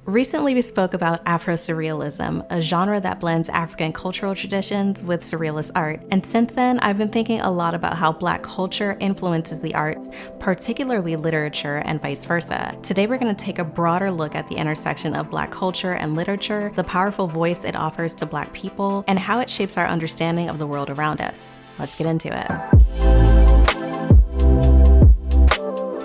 Recently, we spoke about Afro-Surrealism, a genre that blends African cultural traditions with surrealist art. And since then, I've been thinking a lot about how Black culture influences the arts, particularly literature and vice versa. Today, we're going to take a broader look at the intersection of Black culture and literature, the powerful voice it offers to Black people, and how it shapes our understanding of the world around us. Let's get into it.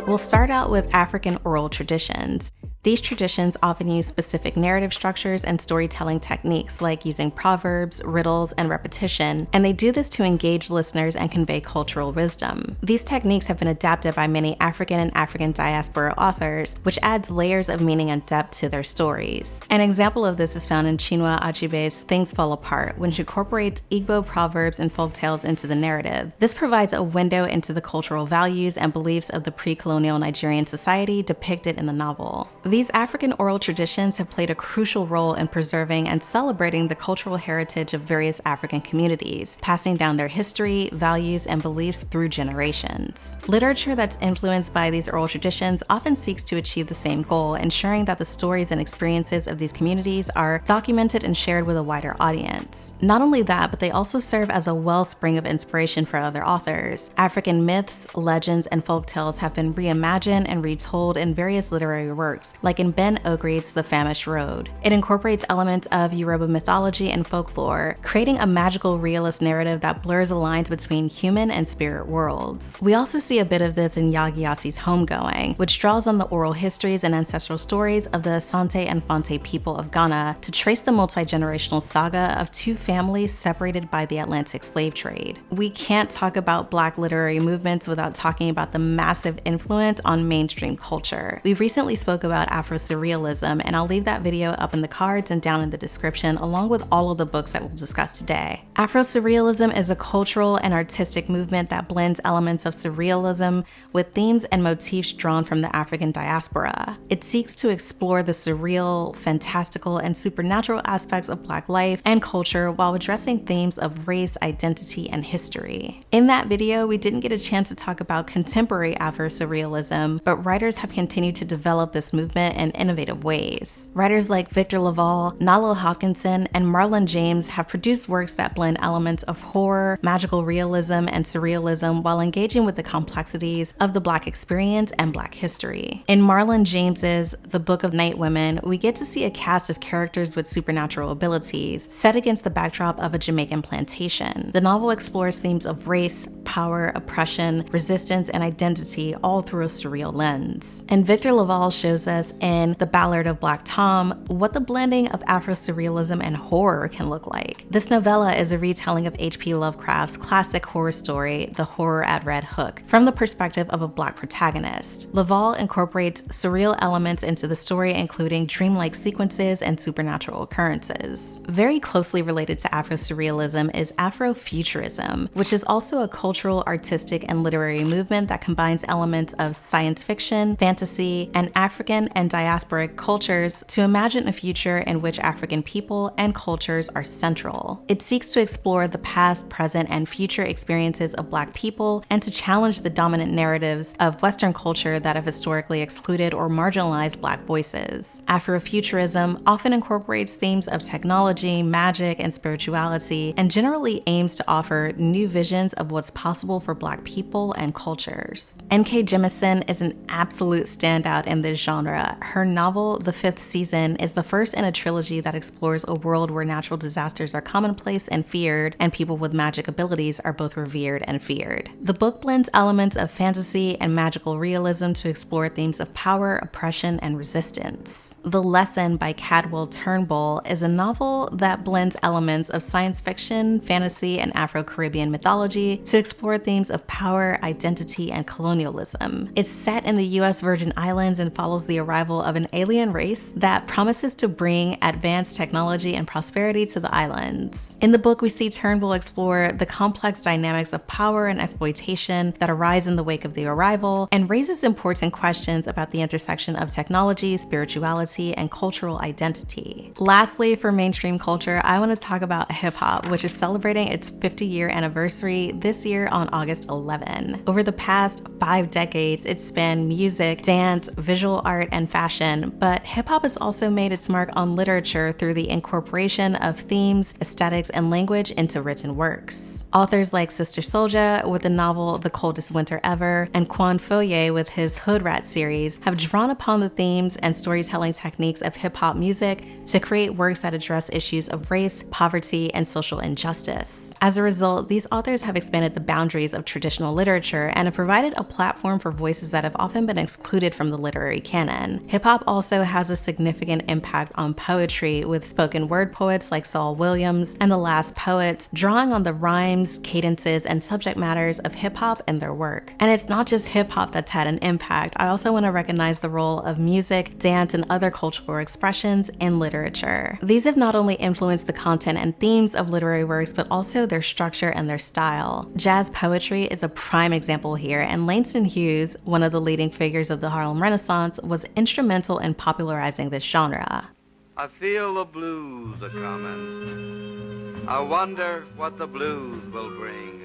We'll start out with African oral traditions. These traditions often use specific narrative structures and storytelling techniques like using proverbs, riddles, and repetition, and they do this to engage listeners and convey cultural wisdom. These techniques have been adapted by many African and African diaspora authors, which adds layers of meaning and depth to their stories. An example of this is found in Chinua Achebe's Things Fall Apart, when she incorporates Igbo proverbs and folktales into the narrative. This provides a window into the cultural values and beliefs of the pre-colonial Nigerian society depicted in the novel. These African oral traditions have played a crucial role in preserving and celebrating the cultural heritage of various African communities, passing down their history, values, and beliefs through generations. Literature that's influenced by these oral traditions often seeks to achieve the same goal, ensuring that the stories and experiences of these communities are documented and shared with a wider audience. Not only that, but they also serve as a wellspring of inspiration for other authors. African myths, legends, and folktales have been reimagined and retold in various literary works, like in Ben Ogrede's The Famished Road. It incorporates elements of Yoruba mythology and folklore, creating a magical realist narrative that blurs the lines between human and spirit worlds. We also see a bit of this in Yagiasi's Homegoing, which draws on the oral histories and ancestral stories of the Asante and Fante people of Ghana to trace the multi-generational saga of two families separated by the Atlantic slave trade. We can't talk about Black literary movements without talking about the massive influence on mainstream culture. We recently spoke about Afro-Surrealism, and I'll leave that video up in the cards and down in the description, along with all of the books that we'll discuss today. Afro-Surrealism is a cultural and artistic movement that blends elements of surrealism with themes and motifs drawn from the African diaspora. It seeks to explore the surreal, fantastical, and supernatural aspects of Black life and culture while addressing themes of race, identity, and history. In that video, we didn't get a chance to talk about contemporary Afro-Surrealism, but writers have continued to develop this movement in innovative ways. Writers like Victor LaValle, Nalo Hopkinson, and Marlon James have produced works that blend elements of horror, magical realism, and surrealism while engaging with the complexities of the Black experience and Black history. In Marlon James's The Book of Night Women, we get to see a cast of characters with supernatural abilities set against the backdrop of a Jamaican plantation. The novel explores themes of race, power, oppression, resistance, and identity all through a surreal lens. And Victor LaValle shows us in The Ballad of Black Tom what the blending of Afro-Surrealism and horror can look like. This novella is a retelling of H.P. Lovecraft's classic horror story, The Horror at Red Hook, from the perspective of a Black protagonist. LaValle incorporates surreal elements into the story, including dreamlike sequences and supernatural occurrences. Very closely related to Afro-Surrealism is Afrofuturism, which is also a cultural, artistic, and literary movement that combines elements of science fiction, fantasy, and African and diasporic cultures to imagine a future in which African people and cultures are central. It seeks to explore the past, present, and future experiences of Black people and to challenge the dominant narratives of Western culture that have historically excluded or marginalized Black voices. Afrofuturism often incorporates themes of technology, magic, and spirituality, and generally aims to offer new visions of what's possible for Black people and cultures. N.K. Jemisin is an absolute standout in this genre. Her novel, The Fifth Season, is the first in a trilogy that explores a world where natural disasters are commonplace and feared, and people with magic abilities are both revered and feared. The book blends elements of fantasy and magical realism to explore themes of power, oppression, and resistance. The Lesson by Cadwell Turnbull is a novel that blends elements of science fiction, fantasy, and Afro-Caribbean mythology to explore themes of power, identity, and colonialism. It's set in the U.S. Virgin Islands and follows the arrival of an alien race that promises to bring advanced technology and prosperity to the islands. In the book, we see Turnbull explore the complex dynamics of power and exploitation that arise in the wake of the arrival and raises important questions about the intersection of technology, spirituality, and cultural identity. Lastly, for mainstream culture, I want to talk about hip-hop, which is celebrating its 50-year anniversary this year on August 11. Over the past 5 decades, it's spanned music, dance, visual art, and and fashion, but hip-hop has also made its mark on literature through the incorporation of themes, aesthetics, and language into written works. Authors like Sister Souljah with the novel The Coldest Winter Ever and Quan Foye with his Hood Rat series have drawn upon the themes and storytelling techniques of hip-hop music to create works that address issues of race, poverty, and social injustice. As a result, these authors have expanded the boundaries of traditional literature and have provided a platform for voices that have often been excluded from the literary canon. Hip-hop also has a significant impact on poetry, with spoken word poets like Saul Williams and the Last Poets drawing on the rhymes, cadences, and subject matters of hip-hop in their work. And it's not just hip-hop that's had an impact. I also want to recognize the role of music, dance, and other cultural expressions in literature. These have not only influenced the content and themes of literary works, but also their structure and their style. Jazz poetry is a prime example here, and Langston Hughes, one of the leading figures of the Harlem Renaissance, was instrumental in popularizing this genre. I feel the blues are coming. I wonder what the blues will bring.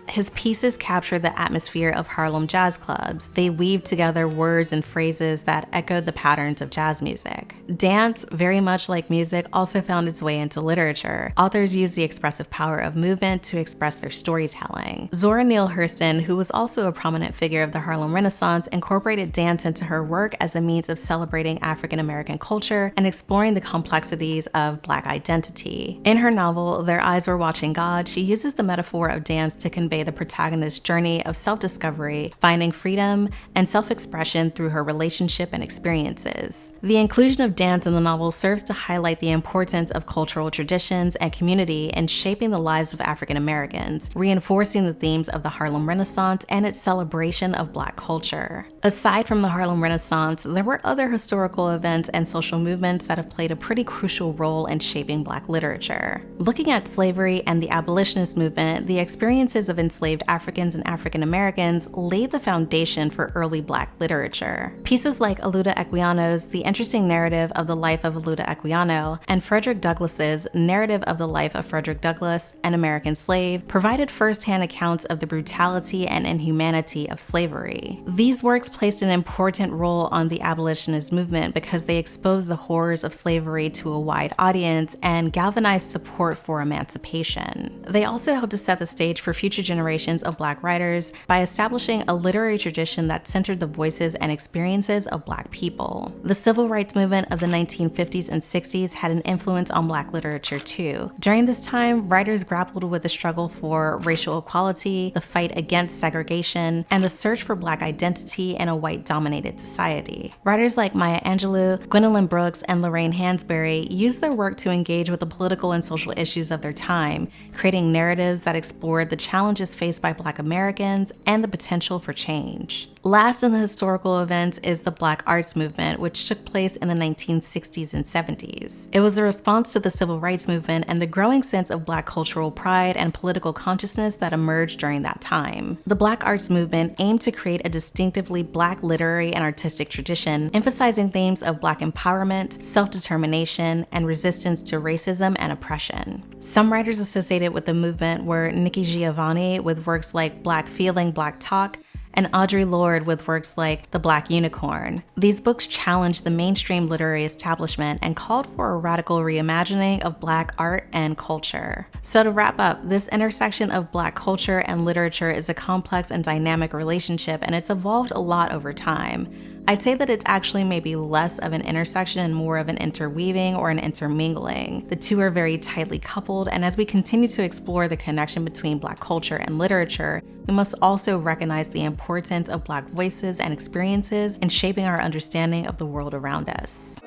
His pieces capture the atmosphere of Harlem jazz clubs. They weave together words and phrases that echoed the patterns of jazz music. Dance, very much like music, also found its way into literature. Authors used the expressive power of movement to express their storytelling. Zora Neale Hurston, who was also a prominent figure of the Harlem Renaissance, incorporated dance into her work as a means of celebrating African American culture and exploring the complexities of Black identity. In her novel, Their Eyes Were Watching God, she uses the metaphor of dance to convey the protagonist's journey of self-discovery, finding freedom, and self-expression through her relationship and experiences. The inclusion of dance in the novel serves to highlight the importance of cultural traditions and community in shaping the lives of African Americans, reinforcing the themes of the Harlem Renaissance and its celebration of Black culture. Aside from the Harlem Renaissance, there were other historical events and social movements that have played a pretty crucial role in shaping Black literature. Looking at slavery and the abolitionist movement, the experiences of enslaved Africans and African Americans laid the foundation for early Black literature. Pieces like Oluda Equiano's The Interesting Narrative of the Life of Oluda Equiano and Frederick Douglass's Narrative of the Life of Frederick Douglass, an American Slave, provided first-hand accounts of the brutality and inhumanity of slavery. These works placed an important role on the abolitionist movement because they exposed the horrors of slavery to a wide audience and galvanized support for emancipation. They also helped to set the stage for future generations of Black writers by establishing a literary tradition that centered the voices and experiences of Black people. The civil rights movement of the 1950s and 60s had an influence on Black literature too. During this time, writers grappled with the struggle for racial equality, the fight against segregation, and the search for Black identity in a white-dominated society. Writers like Maya Angelou, Gwendolyn Brooks, and Lorraine Hansberry used their work to engage with the political and social issues of their time, creating narratives that explored the challenges faced by Black Americans and the potential for change. Last in the historical events is the Black arts movement, which took place in the 1960s and 70s. It was a response to the civil rights movement and the growing sense of Black cultural pride and political consciousness that emerged during that time. The Black arts movement aimed to create a distinctively Black literary and artistic tradition, emphasizing themes of Black empowerment, self-determination, and resistance to racism and oppression. Some writers associated with the movement were Nikki Giovanni with works like Black Feeling, Black Talk, and Audre Lorde with works like The Black Unicorn. These books challenged the mainstream literary establishment and called for a radical reimagining of Black art and culture. So to wrap up, this intersection of Black culture and literature is a complex and dynamic relationship, and it's evolved a lot over time. I'd say that it's actually maybe less of an intersection and more of an interweaving or an intermingling. The two are very tightly coupled, and as we continue to explore the connection between Black culture and literature, we must also recognize the importance of Black voices and experiences in shaping our understanding of the world around us.